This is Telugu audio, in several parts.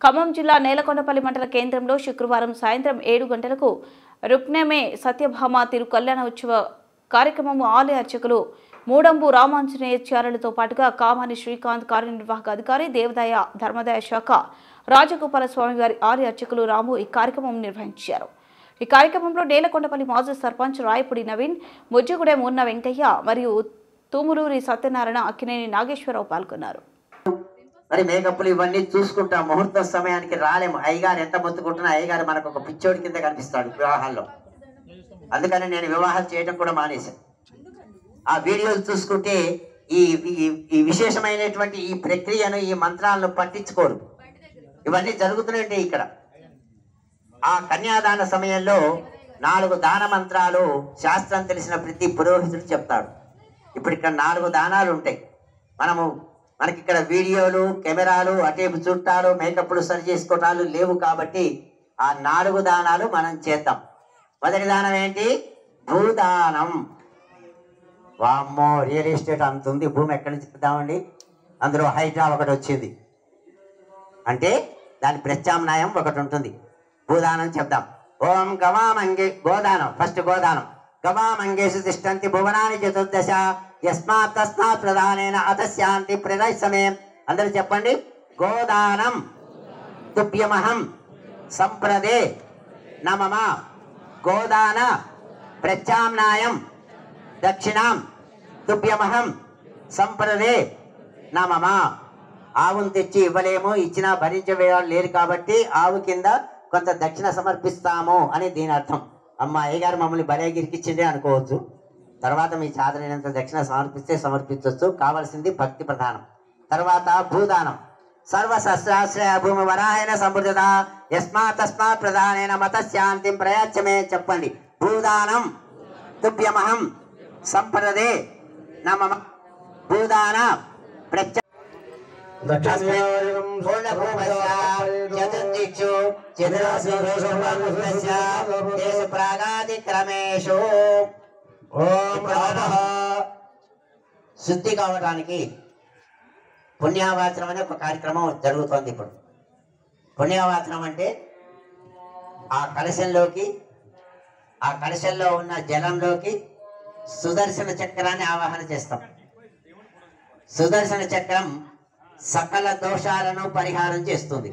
ఖమ్మం జిల్లా నేలకొండపల్లి మండల కేంద్రంలో శుక్రవారం సాయంత్రం 7 గంటలకు రుక్నమే సత్యభామ తిరు కళ్యాణ ఉత్సవ కార్యక్రమం ఆలయ అర్చకులు మూడంబు రామాంజనేయాచార్యులతో పాటుగా కామాని శ్రీకాంత్ కార్యనిర్వాహక అధికారి దేవాదాయ ధర్మాదాయ శాఖ రాజగోపాల స్వామి వారి ఆలయ అర్చకులు రాము ఈ కార్యక్రమం నిర్వహించారు. ఈ కార్యక్రమంలో నేలకొండపల్లి మాజీ సర్పంచ్ రాయపుడి నవీన్, ముజ్జగూడెం ఉన్న వెంకయ్య మరియు తుములూరి సత్యనారాయణ, అక్కినేని నాగేశ్వరరావు పాల్గొన్నారు. మరి మేకప్లు ఇవన్నీ చూసుకుంటాం. ముహూర్త సమయానికి రాలేము. అయ్యగారు ఎంత మొత్తుకుంటున్నా అయ్యగారు మనకు ఒక పిచ్చోడి కింద కనిపిస్తాడు వివాహాల్లో. అందుకని నేను వివాహాలు చేయడం కూడా మానేశాను. ఆ వీడియోలు చూసుకుంటే ఈ విశేషమైనటువంటి ఈ ప్రక్రియను, ఈ మంత్రాలను పట్టించుకోరు. ఇవన్నీ జరుగుతున్నాయంటే ఇక్కడ ఆ కన్యాదాన సమయంలో 4 దాన మంత్రాలు శాస్త్రం తెలిసిన ప్రతి పురోహితుడు చెప్తాడు. ఇప్పుడు ఇక్కడ 4 దానాలు ఉంటాయి. మనకి ఇక్కడ వీడియోలు, కెమెరాలు, అటేపు చుట్టాలు, మేకప్లు సరి చేసుకోవటాలు లేవు కాబట్టి ఆ 4 దానాలు మనం చేద్దాం. మొదటి దానం ఏంటి? భూదానం. వామ్మో, రియల్ ఎస్టేట్ అంత ఉంది, భూమి ఎక్కడి నుంచి ఇద్దామండి? అందులో హైడ్రా ఒకటి వచ్చింది అంటే దాని ప్రత్యామ్నాయం ఒకటి ఉంటుంది. భూదానం చెప్దాం. ఓం గవామంగే, గోదానం. ఫస్ట్ గోదానం. గవామంగేషు తిష్టంతి భువనాని చతుర్దశ యస్మాత్ తస్మాత్ ప్రధానేన అతశాంతి ప్రదర్శమే. అందరూ చెప్పండి. గోదానం తుభ్యమహం సంప్రదే నమమ. గోదాన ప్రత్యామ్నాయం దక్షిణాం తుభ్యమహం సంప్రదే నమమ. ఆవును తెచ్చి ఇవ్వలేము, ఇచ్చినా భరించేవాళ్ళు లేరు కాబట్టి ఆవు కింద కొంత దక్షిణ సమర్పిస్తాము అని దీని అర్థం. అమ్మ అయ్యగారు మమ్మల్ని భలే గిరికిచ్చిందే అనుకోవచ్చు. తర్వాత మీ చాదరైనంత దక్షిణ సమర్పిస్తే సమర్పించవచ్చు. కావాల్సింది భక్తి ప్రధానం. తర్వాత భూదానం. సర్వశస్త్రాశ్రయ భూమి వరాయన సమృద్ధత యస్మాత్ తస్మాత్ ప్రధానేన మతశాంతిం ప్రయాచ్చమే. చెప్పండి. భూదానం తుభ్యమహం సంప్రదే నమమ. భూదాన ప్రత్య శుద్ధి కావడానికి పుణ్యావాచనం అనే ఒక కార్యక్రమం జరుగుతోంది. ఇప్పుడు పుణ్యావాచనం అంటే ఆ కలశంలో ఉన్న జలంలోకి సుదర్శన చక్రాన్ని ఆవాహన చేస్తాం. సుదర్శన చక్రం సకల దోషాలను పరిహారం చేస్తుంది.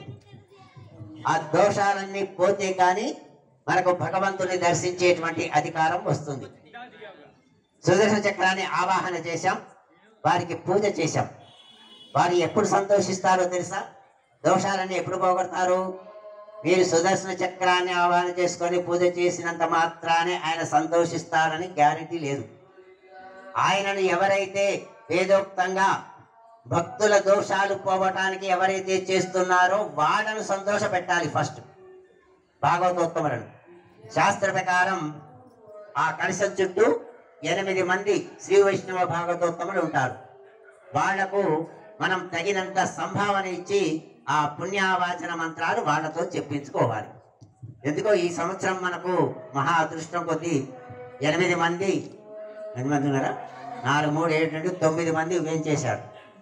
ఆ దోషాలన్నీ పోతే కానీ మనకు భగవంతుని దర్శించేటువంటి అధికారం వస్తుంది. సుదర్శన చక్రాన్ని ఆవాహన చేశాం, వారికి పూజ చేశాం. వారు ఎప్పుడు సంతోషిస్తారో తెలుసా? దోషాలన్నీ ఎప్పుడు పోగొడతారు? మీరు సుదర్శన చక్రాన్ని ఆవాహన చేసుకొని పూజ చేసినంత మాత్రానే ఆయన సంతోషిస్తారని గ్యారెంటీ లేదు. ఆయనను ఎవరైతే వేదోక్తంగా భక్తుల దోషాలు పోవటానికి ఎవరైతే చేస్తున్నారో వాళ్ళను సంతోష పెట్టాలి ఫస్ట్. భాగవతోత్తములను శాస్త్ర ప్రకారం ఆ కలశం చుట్టూ 8 మంది శ్రీ వైష్ణవ భాగవతోత్తములు ఉంటారు. వాళ్లకు మనం తగినంత సంభావన ఇచ్చి ఆ పుణ్యావాచన మంత్రాలు వాళ్ళతో చెప్పించుకోవాలి. ఎందుకో ఈ సంవత్సరం మనకు మహా అదృష్టం కొద్దీ 8 మంది ఉన్నారా? 4, 3, 7, 9 మంది వేయించేశారు.